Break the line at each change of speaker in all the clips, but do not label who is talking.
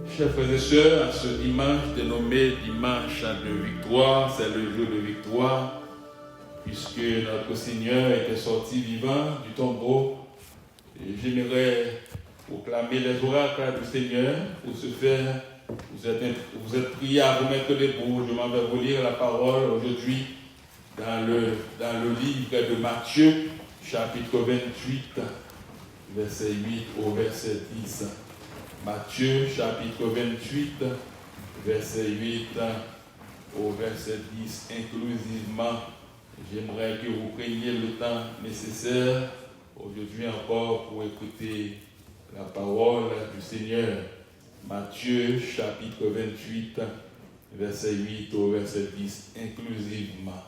Chers frères et sœurs, ce dimanche dénommé dimanche de victoire, c'est le jour de victoire, puisque notre Seigneur était sorti vivant du tombeau. Et j'aimerais proclamer les oracles du Seigneur. Pour ce faire, vous êtes priés à vous mettre debout. Je m'en vais vous lire la parole aujourd'hui dans le livre de Matthieu, chapitre 28, verset 8 au verset 10. Matthieu, chapitre 28, verset 8 au verset 10, inclusivement. J'aimerais que vous preniez le temps nécessaire aujourd'hui encore pour écouter la parole du Seigneur. Matthieu, chapitre 28, verset 8 au verset 10, inclusivement.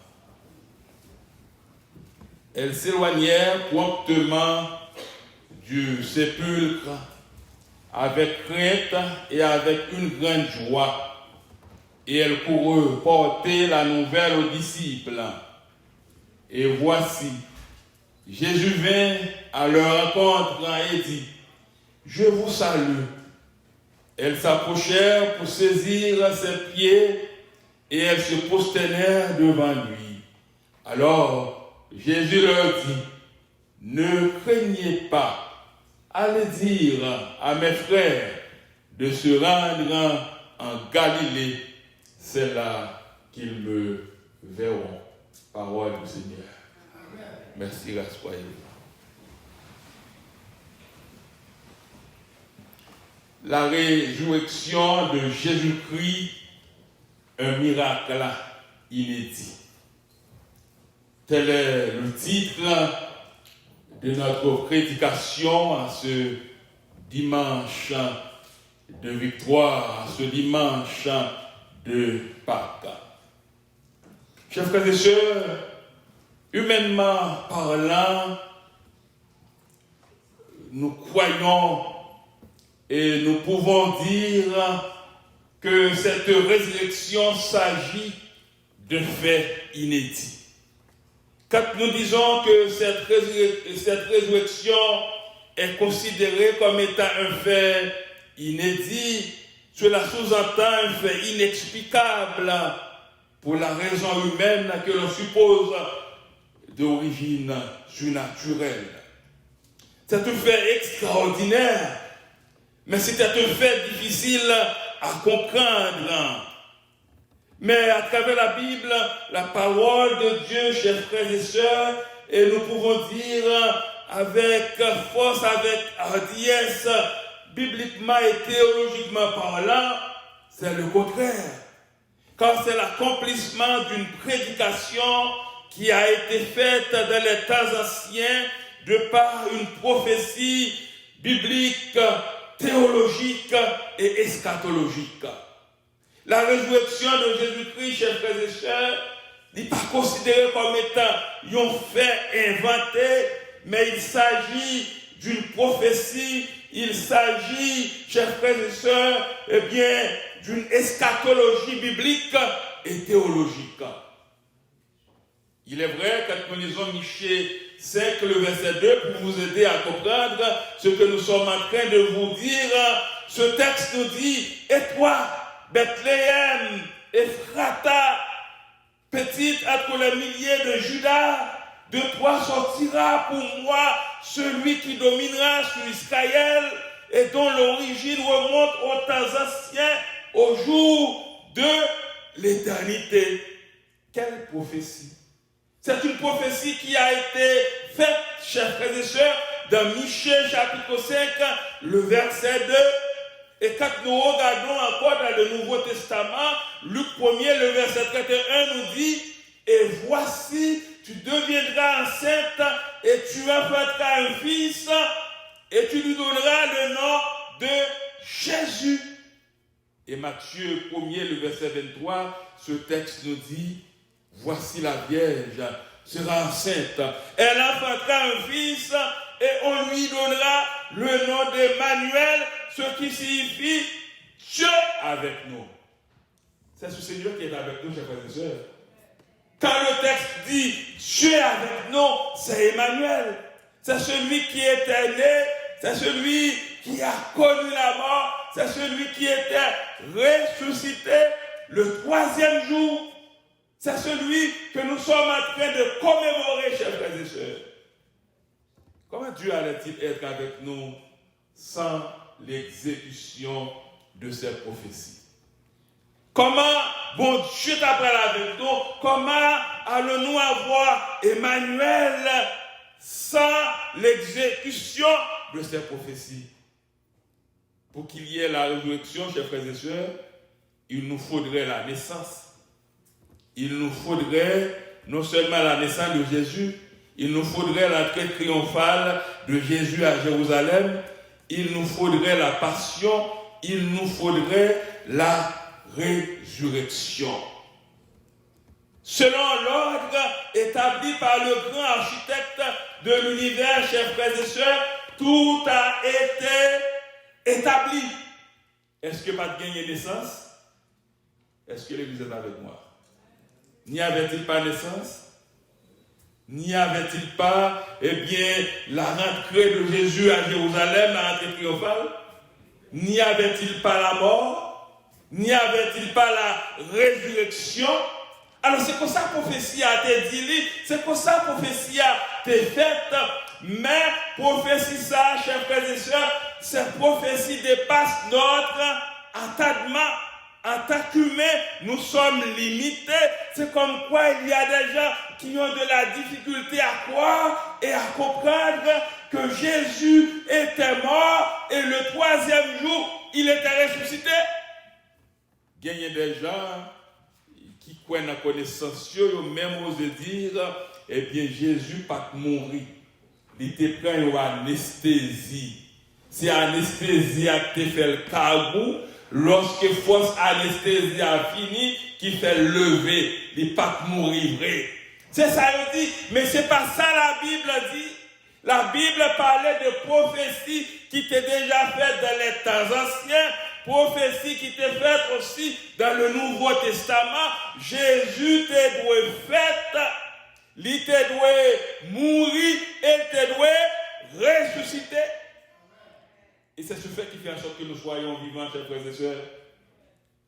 Elles s'éloignèrent promptement du sépulcre avec crainte et avec une grande joie. Et elles coururent porter la nouvelle aux disciples. Et voici, Jésus vint à leur rencontre et dit, « Je vous salue. » Elles s'approchèrent pour saisir ses pieds et elles se prosternèrent devant lui. Alors Jésus leur dit, « Ne craignez pas. Allez dire à mes frères de se rendre en Galilée, c'est là qu'ils me verront. » Parole du Seigneur. Amen. Merci, soyez. La résurrection de Jésus-Christ, un miracle inédit. Tel est le titre de notre prédication à ce dimanche de victoire, à ce dimanche de Pâques. Chers frères et sœurs, humainement parlant, nous croyons et nous pouvons dire que cette résurrection s'agit de faits inédits. Quand nous disons que cette résurrection est considérée comme étant un fait inédit, cela sous-entend un fait inexplicable pour la raison humaine que l'on suppose d'origine surnaturelle. C'est un fait extraordinaire, mais c'est un fait difficile à comprendre. Mais à travers la Bible, la parole de Dieu, chers frères et sœurs, et nous pouvons dire avec force, avec hardiesse, bibliquement et théologiquement parlant, c'est le contraire. Car c'est l'accomplissement d'une prédication qui a été faite dans les temps anciens de par une prophétie biblique, théologique et eschatologique. La résurrection de Jésus-Christ, chers frères et sœurs, n'est pas considérée comme étant un fait inventé, mais il s'agit d'une prophétie, il s'agit, chers frères et sœurs, d'une eschatologie biblique et théologique. Il est vrai, quand nous lisons Michée 5, le verset 2, pour vous aider à comprendre ce que nous sommes en train de vous dire, ce texte nous dit, « Et toi, Bethléem, Ephrata, petite entre les milliers de Judas, de toi sortira pour moi celui qui dominera sur Israël et dont l'origine remonte aux temps anciens, au jour de l'éternité. » Quelle prophétie! C'est une prophétie qui a été faite, chers frères et sœurs, dans Michée chapitre 5, le verset 2. Et quand nous regardons encore dans le Nouveau Testament, Luc 1er, le verset 31 nous dit, « Et voici, tu deviendras enceinte et tu enfanteras un fils et tu lui donneras le nom de Jésus. » Et Matthieu 1er, le verset 23, ce texte nous dit, « Voici la Vierge sera enceinte, elle enfantera un fils et on lui donnera le nom d'Emmanuel, ce qui signifie Dieu avec nous. » C'est ce Seigneur qui est avec nous, chers frères et sœurs. Quand le texte dit Dieu avec nous, c'est Emmanuel. C'est celui qui était né, c'est celui qui a connu la mort, c'est celui qui était ressuscité le troisième jour. C'est celui que nous sommes en train de commémorer, chers frères et sœurs. Comment Dieu allait-il être avec nous sans l'exécution de ces prophéties? Comment, bon Dieu t'a parlé avec nous, comment allons-nous avoir Emmanuel sans l'exécution de ces prophéties? Pour qu'il y ait la résurrection, chers frères et sœurs, il nous faudrait la naissance. Il nous faudrait non seulement la naissance de Jésus, il nous faudrait l'entrée triomphale de Jésus à Jérusalem, il nous faudrait la passion, il nous faudrait la résurrection. Selon l'ordre établi par le grand architecte de l'univers, chers frères et sœurs, tout a été établi. Est-ce que pas de gagner naissance? Est-ce que l'Église est avec moi? N'y avait-il pas naissance? N'y avait-il pas, la rentrée de Jésus à Jérusalem, la rentrée triomphale? N'y avait-il pas la mort? N'y avait-il pas la résurrection? Alors c'est comme ça que la prophétie a été dit, c'est comme ça que la prophétie a été faite, mais prophétie ça, chers frères et sœurs, cette prophétie dépasse notre entendement. En tant qu'humains, nous sommes limités. C'est comme quoi il y a des gens qui ont de la difficulté à croire et à comprendre que Jésus était mort et le troisième jour, il était ressuscité. Il y a des gens qui croient dans la connaissance, même osent dire, Jésus pas mourir. Il était pris en anesthésie. C'est anesthésie a fait le cargou. Lorsque force anesthésie a fini, qui fait lever, il pas mourir vrai. C'est ça il dit, mais c'est pas ça la Bible dit. La Bible parlait de prophéties qui étaient déjà faites dans les temps anciens, prophéties qui étaient faites aussi dans le Nouveau Testament. Jésus était doué fait, il était doué mourir, il était doué ressusciter. Et c'est ce fait qui fait en sorte que nous soyons vivants, chers frères et sœurs.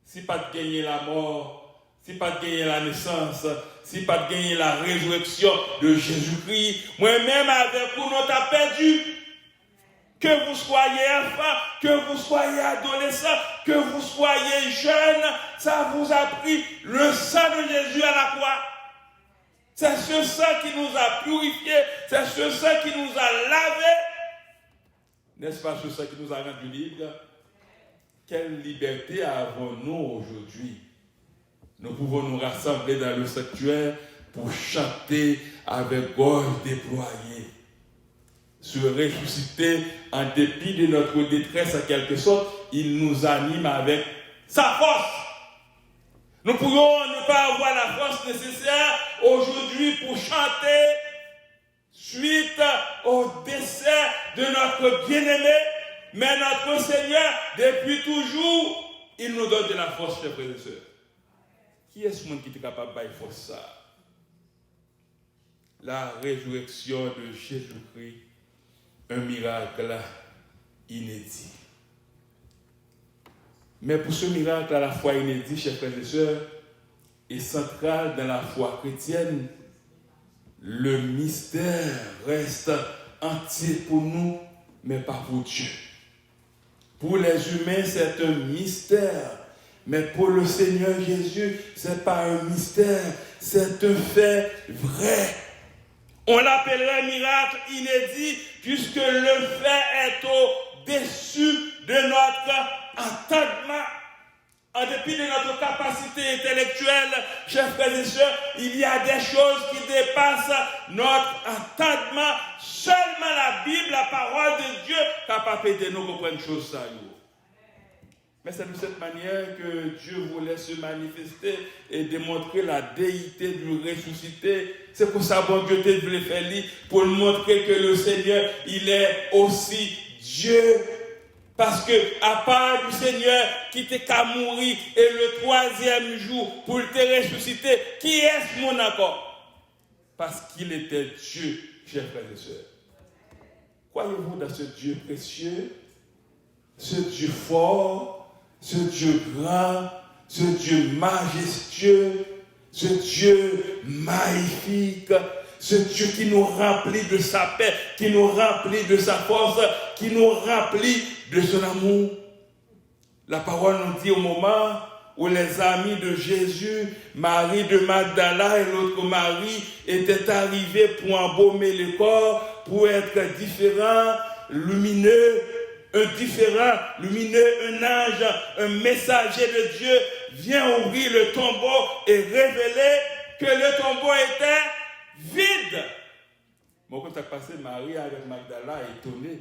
Si pas de gagner la mort, si pas de gagner la naissance, si pas de gagner la résurrection de Jésus-Christ, moi-même avec vous, nous t'avons perdu. Que vous soyez enfant, que vous soyez adolescent, que vous soyez jeune, ça vous a pris le sang de Jésus à la croix. C'est ce sang qui nous a purifiés, c'est ce sang qui nous a lavés. N'est-ce pas ce qui nous a rendu libres? Quelle liberté avons-nous aujourd'hui? Nous pouvons nous rassembler dans le sanctuaire pour chanter avec gorge déployée. Se ressusciter en dépit de notre détresse en quelque sorte, il nous anime avec sa force. Nous pourrions ne pas avoir la force nécessaire aujourd'hui pour chanter suite au décès de notre bien-aimé, mais notre Seigneur, depuis toujours, il nous donne de la force, chers frères et sœurs. Qui est ce monde qui est capable de faire force ça? La résurrection de Jésus-Christ, un miracle inédit. Mais pour ce miracle à la fois inédit, chers frères et sœurs, et central dans la foi chrétienne, le mystère reste entier pour nous, mais pas pour Dieu. Pour les humains, c'est un mystère. Mais pour le Seigneur Jésus, ce n'est pas un mystère, c'est un fait vrai. On l'appellerait miracle inédit, puisque le fait est au-dessus de notre entendement. En dépit de notre capacité intellectuelle, chers frères et sœurs, il y a des choses qui dépassent notre entendement. Seulement la Bible, la parole de Dieu, est capable de nous comprendre choses ça. Mais c'est de cette manière que Dieu voulait se manifester et démontrer la déité du ressuscité. C'est pour ça que Dieu te voulait faire pour montrer que le Seigneur, il est aussi Dieu. Parce que, à part du Seigneur qui t'est qu'à mourir et le troisième jour pour te ressusciter, qui est ce monde encore? Parce qu'il était Dieu, chers frères et sœurs. Croyez-vous dans ce Dieu précieux? ce Dieu fort, ce Dieu grand, ce Dieu majestueux, ce Dieu magnifique, ce Dieu qui nous remplit de sa paix, qui nous remplit de sa force, qui nous remplit de son amour. La parole nous dit au moment où les amis de Jésus, Marie de Magdala et l'autre Marie, étaient arrivés pour embaumer le corps, pour être différents, lumineux, un ange, un messager de Dieu vient ouvrir le tombeau et révéler que le tombeau était vide. Bon, quand ça passé, Marie avec Magdala est étonnée.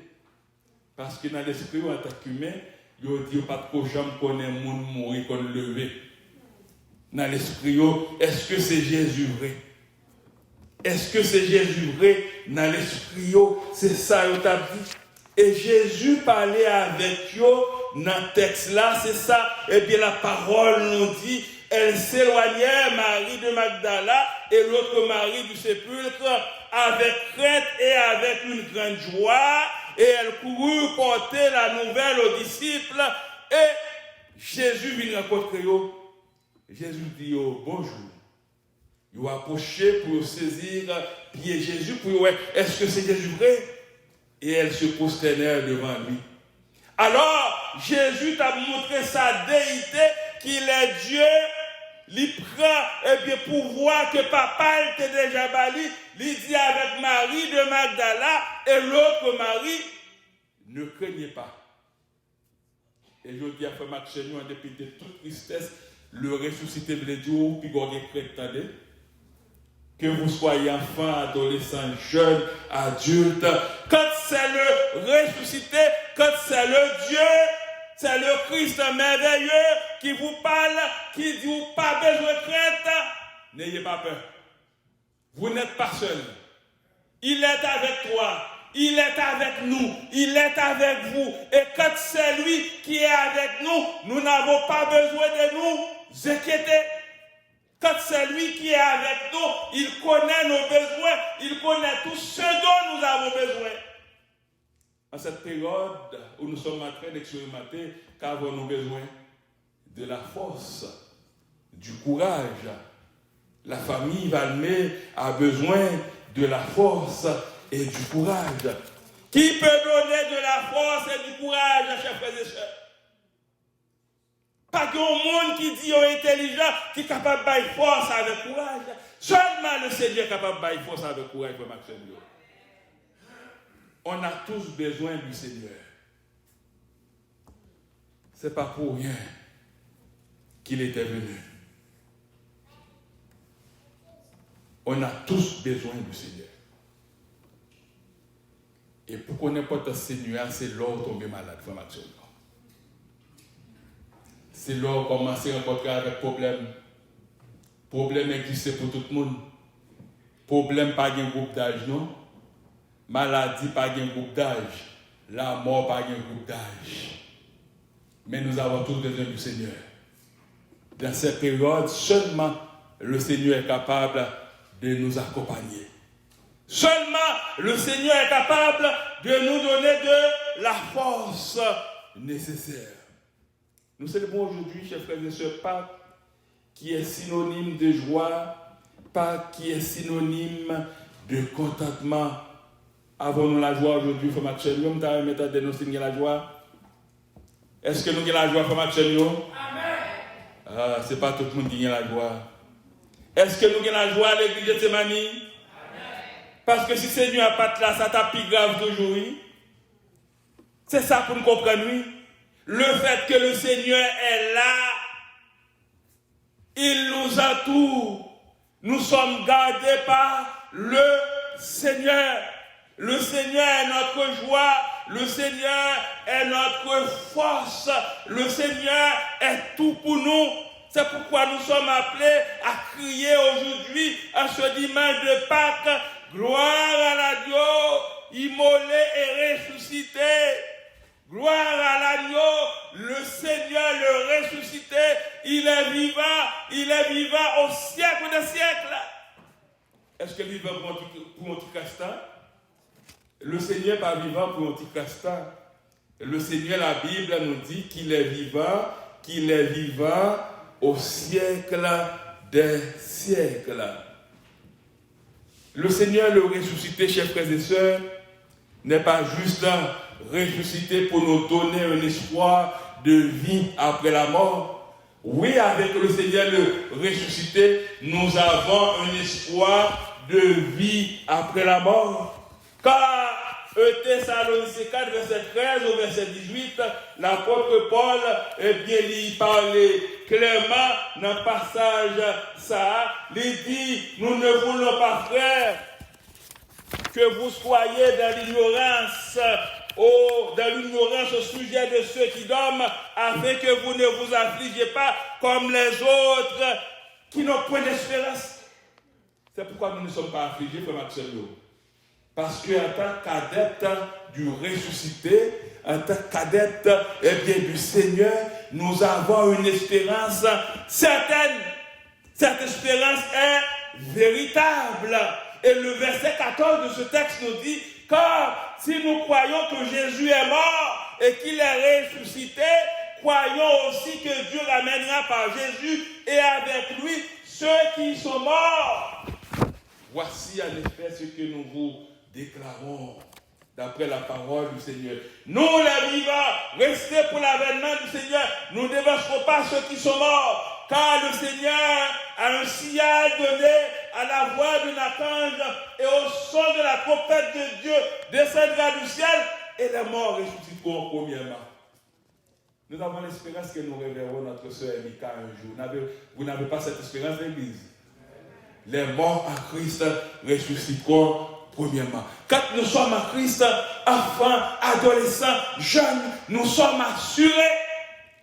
Parce que dans l'esprit, en tant qu'humain, il dit pas trop jamais qu'on est monde mourir, qu'on lever. Dans l'esprit, est-ce que c'est Jésus vrai? Est-ce que c'est Jésus vrai? Dans l'esprit, c'est ça que tu as dit. Et Jésus parlait avec eux dans le texte là, c'est ça. Et bien la parole nous dit, elle s'éloignait, Marie de Magdala et l'autre Marie du sépulcre, avec crainte et avec une grande joie. Et elle courut porter la nouvelle aux disciples. Et Jésus vient rencontrer eux. Jésus dit bonjour. Il a approché pour saisir pied Jésus, pour dire, est-ce que c'est Jésus vrai? Et elle se prosternèrent devant lui. Alors, Jésus t'a montré sa déité, qu'il est Dieu. Il prend, et bien, pour voir que papa était déjà bali, il dit avec Marie de Magdala et l'autre Marie, ne craignez pas. Et je dis à Frère Maxime, en dépit de toute tristesse, le ressuscité veut dire, puis vous avez que vous soyez enfant, adolescent, jeune, adulte, quand c'est le ressuscité, quand c'est le Dieu, c'est le Christ merveilleux qui vous parle, qui dit pas besoin de crainte, n'ayez pas peur. Vous n'êtes pas seul. Il est avec toi. Il est avec nous. Il est avec vous. Et quand c'est lui qui est avec nous, nous n'avons pas besoin de nous inquiéter. Quand c'est lui qui est avec nous, il connaît nos besoins, il connaît tout ce dont nous avons besoin. En cette période où nous sommes en train d'expérimenter, qu'avons-nous besoin? De la force, du courage. La famille Valmé a besoin de la force et du courage. Qui peut donner de la force et du courage, chers frères et sœurs? Pas qu'il y a un monde qui dit intelligent, qui est capable de faire force avec courage. Seulement le Seigneur est capable de faire force avec courage pour Maxime. On a tous besoin du Seigneur. Ce n'est pas pour rien qu'il était venu. On a tous besoin du Seigneur. Et pour qu'on n'ait pas de Seigneur, c'est l'or tomber malade, frère Maxime. C'est là qu'on commence à rencontrer avec problème. Problème existe pour tout le monde. Problème pas un groupe d'âge, non? Maladie pas un groupe d'âge. La mort pas un groupe d'âge. Mais nous avons tous besoin du Seigneur. Dans cette période, seulement le Seigneur est capable de nous accompagner. Seulement le Seigneur est capable de nous donner de la force nécessaire. Nous célébrons aujourd'hui, chers frères et sœurs, Pâques, qui est synonyme de joie, Pâques qui est synonyme de contentement. Avons-nous la joie aujourd'hui, frère Maxime? Nous avons mis la joie. Est-ce que nous avons la joie, frère Maxime? Amen. Ce n'est pas tout le monde qui a la joie. Est-ce que nous avons la joie à l'église de Thémanie? Parce que si le Seigneur n'a pas de là, ça t'a plus grave toujours. C'est ça pour nous comprendre, oui. Le fait que le Seigneur est là, il nous entoure. Nous sommes gardés par le Seigneur. Le Seigneur est notre joie. Le Seigneur est notre force. Le Seigneur est tout pour nous. C'est pourquoi nous sommes appelés à crier aujourd'hui, à ce dimanche de Pâques, gloire à l'agneau, immolé et ressuscité. Gloire à l'agneau, le Seigneur, le ressuscité, il est vivant au siècle des siècles. Est-ce qu'il est vivant pour Antichrist? Le Seigneur n'est pas vivant pour Antichrist. Le Seigneur, la Bible nous dit qu'il est vivant au siècle des siècles. Le Seigneur, le ressuscité, chers frères et sœurs, n'est pas juste ressuscité pour nous donner un espoir de vie après la mort. Oui, avec le Seigneur, le ressuscité, nous avons un espoir de vie après la mort. Car Thessaloniciens 4, verset 13 au verset 18, l'apôtre Paul, il parlait clairement dans le passage ça, il dit, nous ne voulons pas, frères, que vous soyez dans l'ignorance au sujet de ceux qui dorment, afin que vous ne vous affligez pas comme les autres qui n'ont point d'espérance. C'est pourquoi nous ne sommes pas affligés, frère Maxime. Parce qu'en tant qu'adepte du ressuscité, en tant qu'adepte du Seigneur, nous avons une espérance certaine. Cette espérance est véritable. Et le verset 14 de ce texte nous dit, car si nous croyons que Jésus est mort et qu'il est ressuscité, croyons aussi que Dieu ramènera par Jésus et avec lui ceux qui sont morts. Voici en effet ce que nous vous déclarons d'après la parole du Seigneur. Nous les vivants, restez pour l'avènement du Seigneur. Nous ne dévasterons pas ceux qui sont morts, car le Seigneur a un signal donné à la voix d'un archange et au son de la trompette de Dieu descendra du ciel et les morts ressusciteront premièrement. Nous avons l'espérance que nous reverrons notre sœur Mika un jour. Vous n'avez pas cette espérance, l'Église? Les morts à Christ ressusciteront premièrement. Quand nous sommes à Christ, enfants, adolescents, jeunes, nous sommes assurés.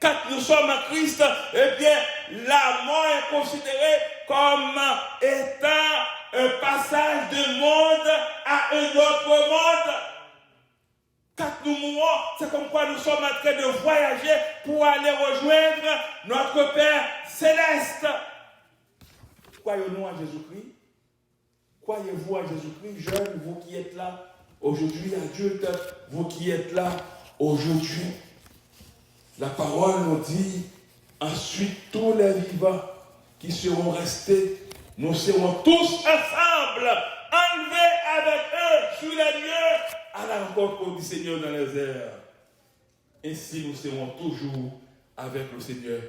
Quand nous sommes à Christ, la mort est considérée comme étant un passage d'un monde à un autre monde. Quand nous mourons, c'est comme quoi nous sommes en train de voyager pour aller rejoindre notre Père céleste. Croyons-nous à Jésus-Christ? Croyez-vous à Jésus-Christ, jeunes, vous qui êtes là aujourd'hui, adultes, vous qui êtes là aujourd'hui? La parole nous dit, ensuite tous les vivants qui seront restés, nous serons tous ensemble, enlevés avec eux sur les lieux à la rencontre du Seigneur dans les airs. Ainsi nous serons toujours avec le Seigneur.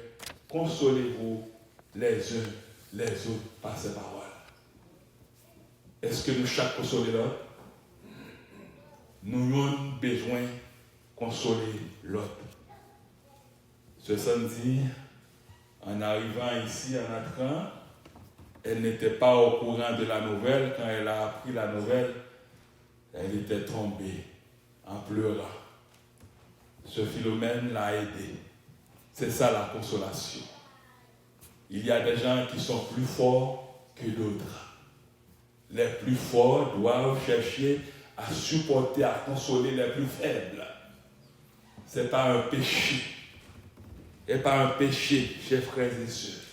Consolez-vous les uns les autres par ces paroles. Est-ce que nous chaque consoler l'autre? Nous avons besoin de consoler l'autre. Ce samedi, en arrivant ici, en entrant, elle n'était pas au courant de la nouvelle. Quand elle a appris la nouvelle, elle était tombée en pleurant. Ce Philomène l'a aidée. C'est ça la consolation. Il y a des gens qui sont plus forts que d'autres. Les plus forts doivent chercher à supporter, à consoler les plus faibles. Ce n'est pas un péché. Et pas un péché, chers frères et sœurs.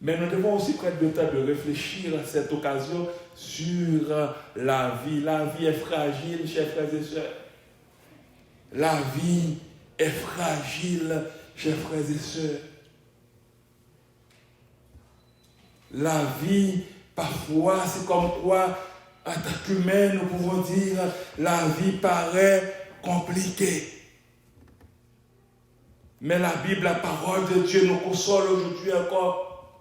Mais nous devons aussi prendre le temps de réfléchir à cette occasion sur la vie. La vie est fragile, chers frères et sœurs. La vie est fragile, chers frères et sœurs. La vie, parfois, c'est comme quoi, en tant qu'humain, nous pouvons dire, la vie paraît compliquée. Mais la Bible, la parole de Dieu nous console aujourd'hui encore.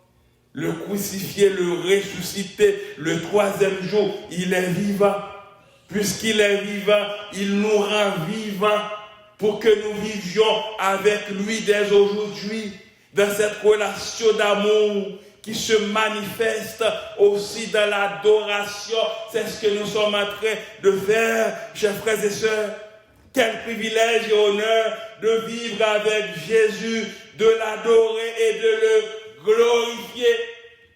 Le crucifié, le ressuscité, le troisième jour, il est vivant. Puisqu'il est vivant, il nous rend vivants pour que nous vivions avec lui dès aujourd'hui dans cette relation d'amour qui se manifeste aussi dans l'adoration. C'est ce que nous sommes en train de faire, chers frères et sœurs. Quel privilège et honneur de vivre avec Jésus, de l'adorer et de le glorifier.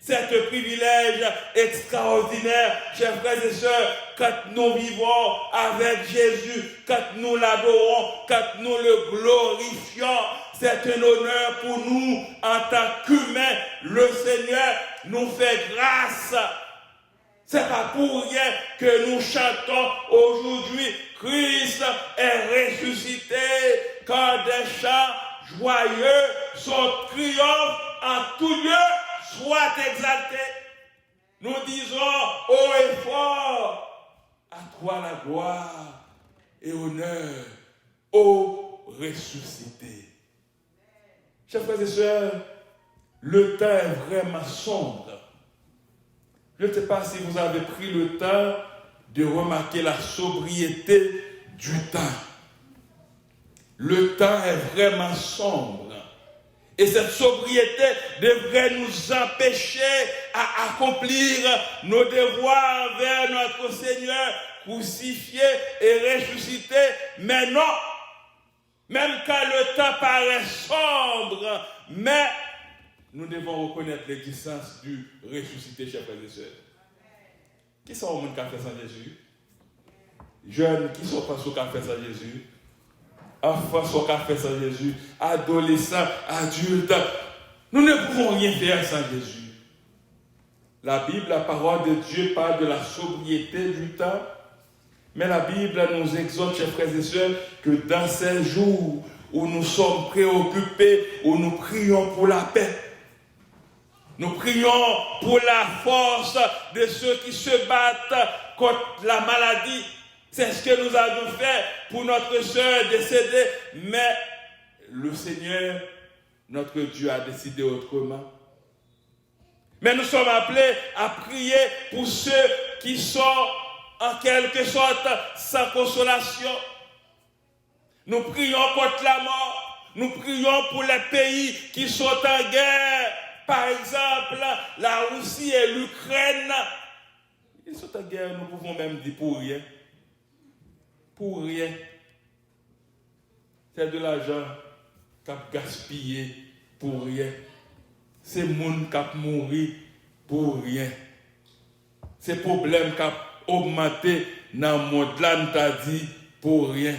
C'est un privilège extraordinaire, chers frères et sœurs, quand nous vivons avec Jésus, quand nous l'adorons, quand nous le glorifions. C'est un honneur pour nous en tant qu'humains. Le Seigneur nous fait grâce. C'est pas pour rien que nous chantons aujourd'hui, Christ est ressuscité, quand des chants joyeux, son triomphe en tout lieu soit exalté. Nous disons haut et fort, à toi la gloire et honneur, ô ressuscité. Chers frères et sœurs, le temps est vraiment sombre. Je ne sais pas si vous avez pris le temps de remarquer la sobriété du temps. Le temps est vraiment sombre. Et cette sobriété devrait nous empêcher à accomplir nos devoirs vers notre Seigneur crucifié et ressuscité. Mais non, même quand le temps paraît sombre, mais nous devons reconnaître l'existence du ressuscité, chers frères et sœurs. Qui sont au monde qui a fait sans Jésus? Jeunes, qui sont pas ceux qui ont fait sans Jésus? Enfants sont qui ont fait sans Jésus? Adolescents, adultes. Nous ne pouvons rien faire sans Jésus. La Bible, la parole de Dieu parle de la sobriété du temps. Mais la Bible nous exhorte, chers frères et sœurs, que dans ces jours où nous sommes préoccupés, où nous prions pour la paix, nous prions pour la force de ceux qui se battent contre la maladie. C'est ce que nous avons fait pour notre sœur décédée. Mais le Seigneur, notre Dieu, a décidé autrement. Mais nous sommes appelés à prier pour ceux qui sont en quelque sorte sans consolation. Nous prions contre la mort. Nous prions pour les pays qui sont en guerre. Par exemple, la Russie et l'Ukraine. Ils sont en guerre, nous pouvons même dire pour rien. Pour rien. C'est de l'argent qu'a gaspillé pour rien. C'est le monde qui a mouru pour rien. C'est le problème qui a augmenté dans le monde. Là, nous t'a dit pour rien.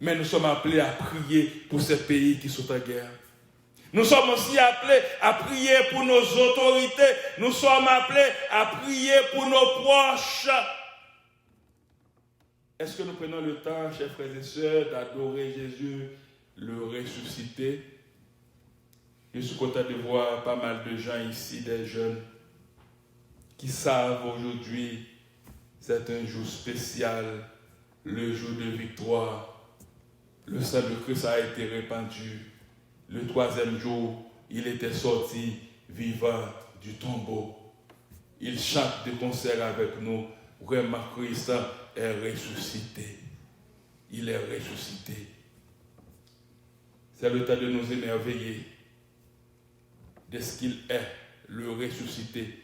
Mais nous sommes appelés à prier pour ces pays qui sont en guerre. Nous sommes aussi appelés à prier pour nos autorités. Nous sommes appelés à prier pour nos proches. Est-ce que nous prenons le temps, chers frères et sœurs, d'adorer Jésus, le ressuscité? Je suis content de voir pas mal de gens ici, des jeunes, qui savent aujourd'hui, c'est un jour spécial, le jour de victoire. Le sang de Christ a été répandu. Le 3e jour, il était sorti vivant du tombeau. Il chante de concert avec nous. Vraiment, Christ est ressuscité. Il est ressuscité. C'est le temps de nous émerveiller de ce qu'il est, le ressuscité,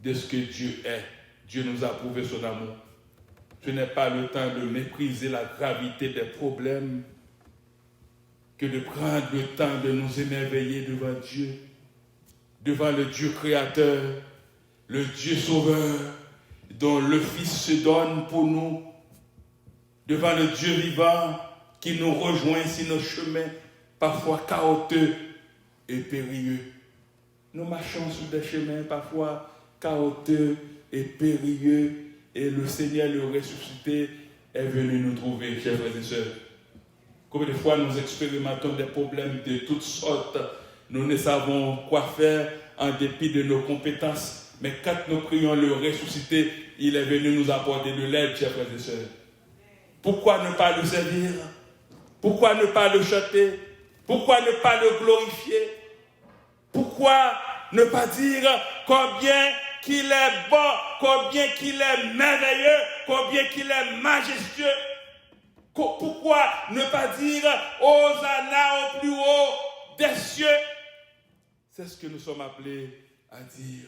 de ce que Dieu est. Dieu nous a prouvé son amour. Ce n'est pas le temps de mépriser la gravité des problèmes, que de prendre le temps de nous émerveiller devant Dieu, devant le Dieu créateur, le Dieu sauveur, dont le Fils se donne pour nous, devant le Dieu vivant qui nous rejoint sur nos chemins, parfois chaotiques et périlleux. Nous marchons sur des chemins parfois chaotiques et périlleux, et le Seigneur, le ressuscité, est venu nous trouver, chers frères et sœurs. Combien de fois nous expérimentons des problèmes de toutes sortes, nous ne savons quoi faire en dépit de nos compétences, mais quand nous prions le ressuscité, il est venu nous apporter de l'aide, chers frères et sœurs. Pourquoi ne pas le servir? Pourquoi ne pas le chanter? Pourquoi ne pas le glorifier? Pourquoi ne pas dire combien qu'il est bon, combien qu'il est merveilleux, combien qu'il est majestueux? Pourquoi ne pas dire Hosanna au plus haut des cieux? C'est ce que nous sommes appelés à dire.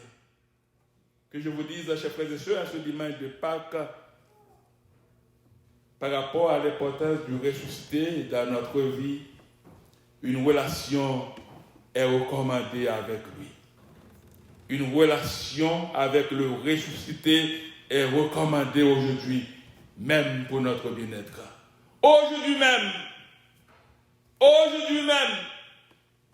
Que je vous dise, chers frères et sœurs, à ce dimanche de Pâques, par rapport à l'importance du ressuscité dans notre vie, une relation est recommandée avec lui. Une relation avec le ressuscité est recommandée aujourd'hui, même pour notre bien-être. Aujourd'hui même,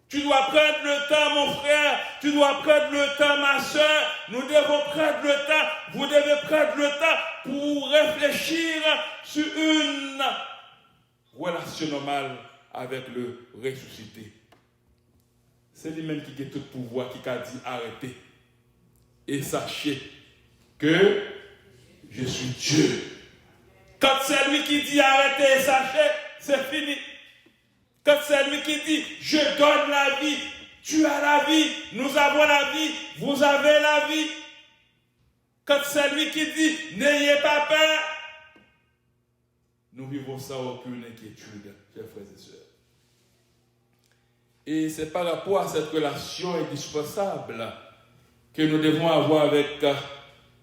Tu dois prendre le temps, mon frère. Tu dois prendre le temps, ma soeur. Nous devons prendre le temps. Vous devez prendre le temps pour réfléchir sur une relation normale avec le ressuscité. C'est lui-même qui a tout pouvoir, qui a dit arrêtez. Et sachez que je suis Dieu. Quand c'est lui qui dit arrêtez et sachez, c'est fini. Quand c'est lui qui dit je donne la vie, tu as la vie, nous avons la vie, vous avez la vie. Quand c'est lui qui dit n'ayez pas peur, nous vivons sans aucune inquiétude, chers frères et sœurs. Et c'est par rapport à cette relation indispensable que nous devons avoir avec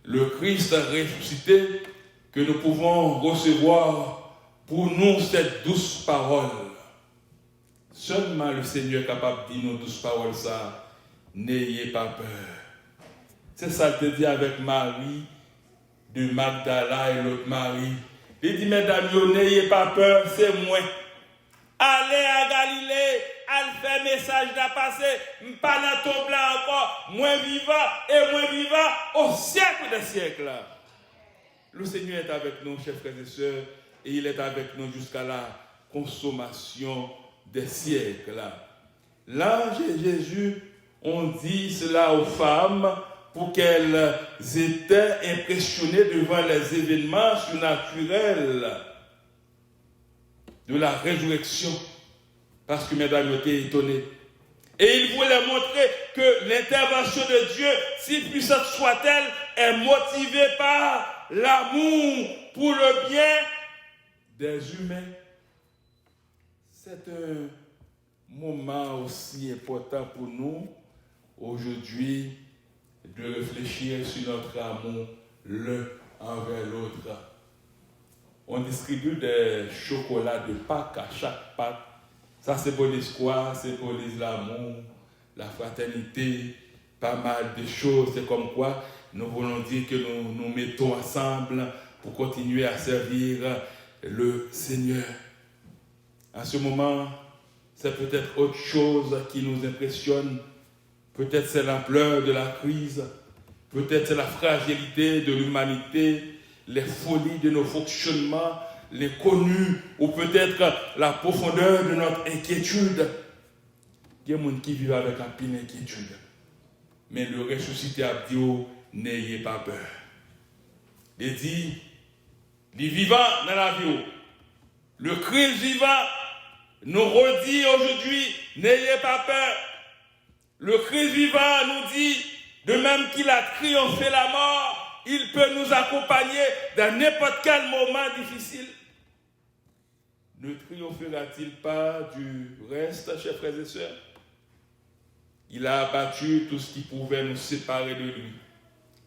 le Christ ressuscité que nous pouvons recevoir pour nous cette douce parole. Seulement le Seigneur est capable de dire nos douces paroles ça. N'ayez pas peur. C'est ça qu'il dit avec Marie de Magdala et l'autre Marie. Il dit, mesdames, n'ayez pas peur, c'est moi. Allez à Galilée, allez faire message de passer, pas dans ton blanc encore, moins vivant au siècle des siècles. Le Seigneur est avec nous, chers frères et sœurs, et il est avec nous jusqu'à la consommation des siècles. L'ange et Jésus ont dit cela aux femmes pour qu'elles étaient impressionnées devant les événements surnaturels de la résurrection, parce que mesdames étaient étonnées. Et il voulait montrer que l'intervention de Dieu, si puissante soit-elle, est motivée par l'amour pour le bien des humains. C'est un moment aussi important pour nous, aujourd'hui, de réfléchir sur notre amour l'un envers l'autre. On distribue des chocolats de Pâques à chaque Pâques. Ça symbolise quoi? Ça symbolise l'amour, la fraternité, pas mal de choses. C'est comme quoi nous voulons dire que nous nous mettons ensemble pour continuer à servir le Seigneur. En ce moment, c'est peut-être autre chose qui nous impressionne. Peut-être c'est l'ampleur de la crise. Peut-être c'est la fragilité de l'humanité, les folies de nos fonctionnements, les connus, ou peut-être la profondeur de notre inquiétude. Il y a des gens qui vivent avec un pile d'inquiétude. Mais le ressuscité a dit, n'ayez pas peur. Il dit, les vivants dans la vie, le Christ vivant nous redit aujourd'hui, n'ayez pas peur. Le Christ vivant nous dit, de même qu'il a triomphé la mort, il peut nous accompagner dans n'importe quel moment difficile. Ne triomphera-t-il pas du reste, chers frères et sœurs? Il a abattu tout ce qui pouvait nous séparer de lui.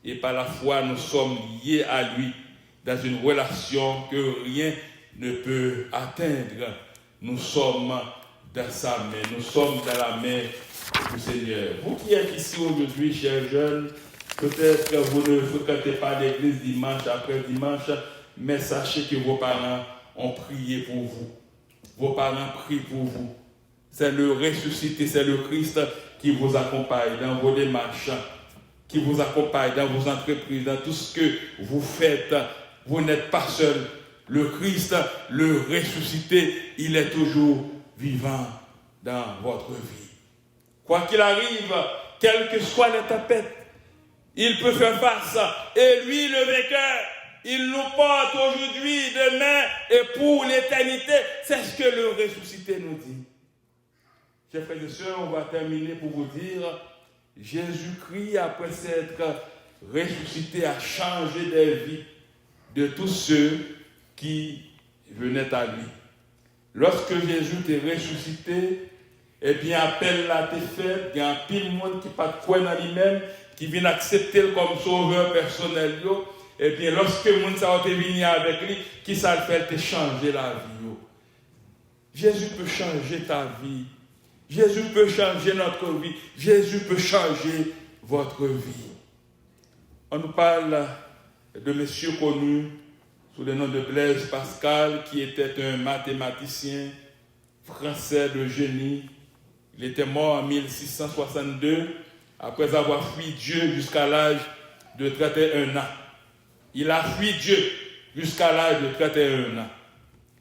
Et par la foi, nous sommes liés à lui dans une relation que rien ne peut atteindre. Nous sommes dans sa main, nous sommes dans la main du Seigneur. Vous qui êtes ici aujourd'hui, chers jeunes, peut-être que vous ne fréquentez pas l'église dimanche après dimanche, mais sachez que vos parents ont prié pour vous. Vos parents prient pour vous. C'est le ressuscité, c'est le Christ qui vous accompagne dans vos démarches, qui vous accompagne dans vos entreprises, dans tout ce que vous faites. Vous n'êtes pas seul. Le Christ, le ressuscité, il est toujours vivant dans votre vie. Quoi qu'il arrive, quelles que soient les tempêtes, il peut faire face. Et lui, le vainqueur, il nous porte aujourd'hui, demain et pour l'éternité. C'est ce que le ressuscité nous dit. Chers frères et sœurs, on va terminer pour vous dire, Jésus-Christ, après s'être ressuscité, a changé des vies de tous ceux qui venaient à lui. Lorsque Jésus t'est ressuscité, eh bien, appelle là tes fêtes, il y a un pile monde qui pas de quoi dans lui-même, qui vient accepter comme sauveur personnel. Et bien, lorsque le monde s'est venu avec lui, qui ça le fait te changer la vie. Jésus peut changer ta vie. Jésus peut changer notre vie. Jésus peut changer votre vie. On nous parle de monsieur connu sous le nom de Blaise Pascal, qui était un mathématicien français de génie, Il était mort en 1662 après avoir fui Dieu jusqu'à l'âge de 31 ans. Il a fui Dieu jusqu'à l'âge de 31 ans.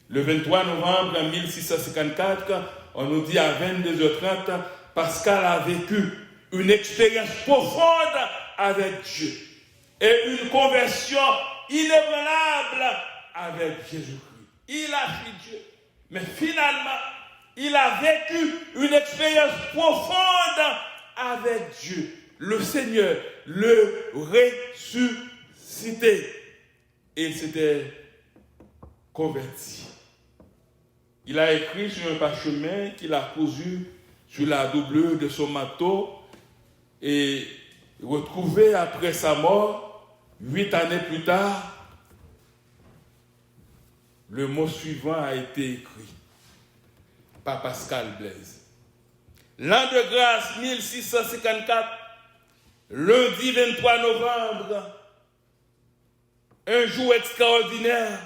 Le 23 novembre 1654, on nous dit à 22h30, Pascal a vécu une expérience profonde avec Dieu et une conversion inébranlable avec Jésus-Christ. Il a fui Dieu, mais finalement, il a vécu une expérience profonde avec Dieu, le Seigneur, le ressuscité. Et il s'était converti. Il a écrit sur un parchemin qu'il a cousu sur la doublure de son manteau et retrouvé après sa mort, 8 années plus tard, le mot suivant a été écrit par Pascal Blaise. L'an de grâce 1654, lundi 23 novembre, un jour extraordinaire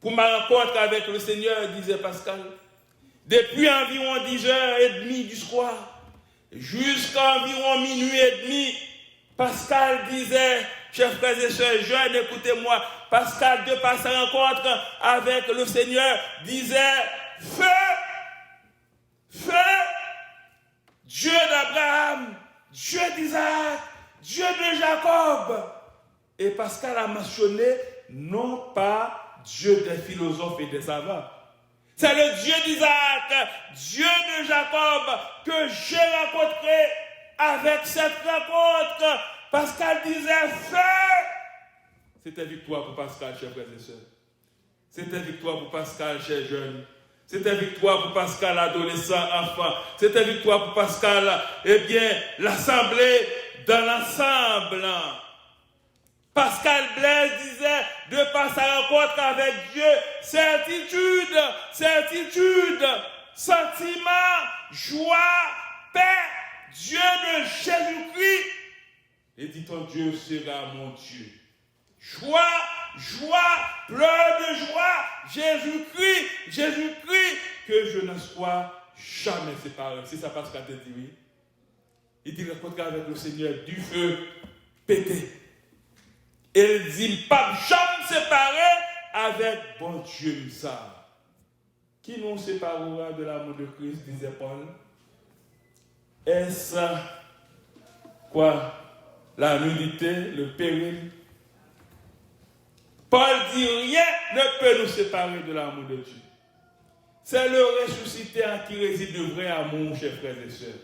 pour ma rencontre avec le Seigneur, disait Pascal. Depuis environ 10h30 du soir, jusqu'à environ minuit et demi, Pascal disait, chers frères et sœurs jeunes, écoutez-moi, Pascal, de par sa rencontre avec le Seigneur, disait, feu, Dieu d'Abraham, Dieu d'Isaac, Dieu de Jacob. Et Pascal a mentionné non pas Dieu des philosophes et des savants. C'est le Dieu d'Isaac, Dieu de Jacob que j'ai rencontré. Avec cette rencontre, Pascal disait feu. C'était victoire pour Pascal, chers frères et sœurs. C'était victoire pour Pascal, chers jeunes. C'était victoire pour Pascal, adolescent, enfant. C'était victoire pour Pascal, l'assemblée dans l'ensemble. Pascal Blaise disait, de par sa rencontre avec Dieu, certitude, sentiment, joie, paix, Dieu de Jésus-Christ. Et dit ton Dieu sera mon Dieu. Joie, pleurs de joie, Jésus-Christ, que je ne sois jamais séparé. C'est ça Pascal te dit, oui. Il dit rencontre avec le Seigneur du feu pété. Et il dit, pas jamais séparé avec bon Dieu ça. Qui nous séparera de l'amour de Christ, disait Paul? Est-ce quoi? La nudité, le péril? Paul dit, rien ne peut nous séparer de l'amour de Dieu. C'est le ressuscité en qui réside le vrai amour, chers frères et sœurs.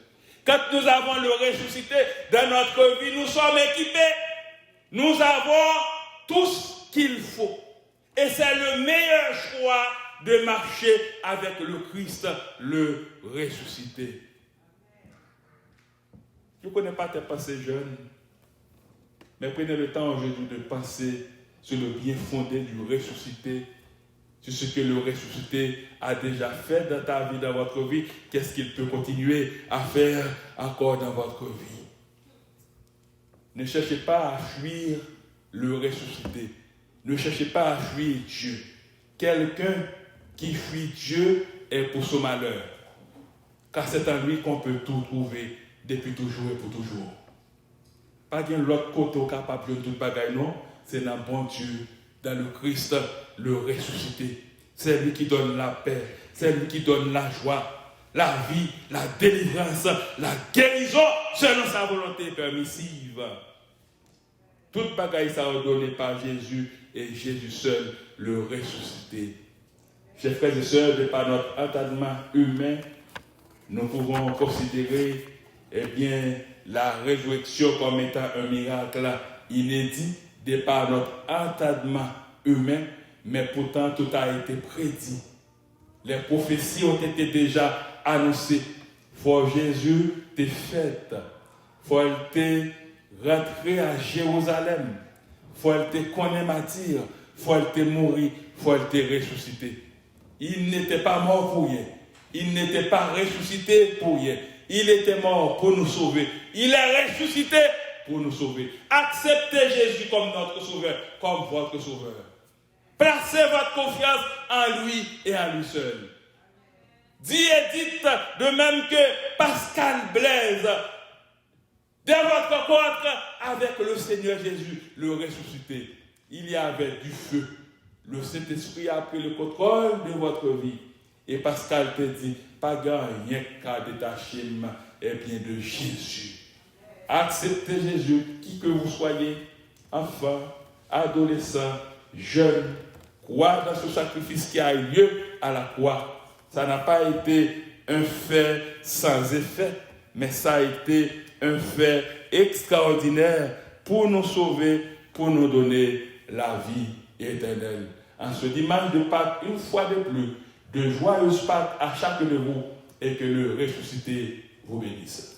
Quand nous avons le ressuscité dans notre vie, nous sommes équipés. Nous avons tout ce qu'il faut. Et c'est le meilleur choix de marcher avec le Christ, le ressuscité. Je ne connais pas tes pensées jeunes, mais prenez le temps aujourd'hui de penser sur le bien fondé du ressuscité, sur ce que le ressuscité a déjà fait dans ta vie, dans votre vie, qu'est-ce qu'il peut continuer à faire encore dans votre vie. Ne cherchez pas à fuir le ressuscité. Ne cherchez pas à fuir Dieu. Quelqu'un qui fuit Dieu est pour son malheur. Car c'est en lui qu'on peut tout trouver depuis toujours et pour toujours. Pas bien l'autre côté capable de tout bagaille, non. C'est dans bon Dieu, dans le Christ, le ressuscité. C'est lui qui donne la paix. C'est lui qui donne la joie, la vie, la délivrance, la guérison selon sa volonté permissive. Toute bagaille ça a donné par Jésus et Jésus seul, le ressuscité. Chers frères et sœurs, de par notre entendement humain, nous pouvons considérer la résurrection comme étant un miracle inédit de par notre entendement humain, mais pourtant tout a été prédit. Les prophéties ont été déjà annoncées. Faut Jésus t'est fait. Faut te rentrer à Jérusalem. Faut te connaître martyr. Faut te mourir. Faut te ressusciter. Il n'était pas mort pour rien. Il n'était pas ressuscité pour rien. Il était mort pour nous sauver. Il est ressuscité pour nous sauver. Acceptez Jésus comme notre sauveur, comme votre sauveur. Placez votre confiance en lui et en lui seul. Dit et dites de même que Pascal Blaise, de votre rencontre avec le Seigneur Jésus, le ressuscité, il y avait du feu. Le Saint-Esprit a pris le contrôle de votre vie. Et Pascal te dit, pas rien qu'à détacher et bien de Jésus. Acceptez Jésus, qui que vous soyez, enfant, adolescent, jeune, croire dans ce sacrifice qui a eu lieu à la croix. Ça n'a pas été un fait sans effet, mais ça a été un fait extraordinaire pour nous sauver, pour nous donner la vie éternelle. En ce dimanche de Pâques, une fois de plus, de joyeuses Pâques à chacun de vous et que le ressuscité vous bénisse.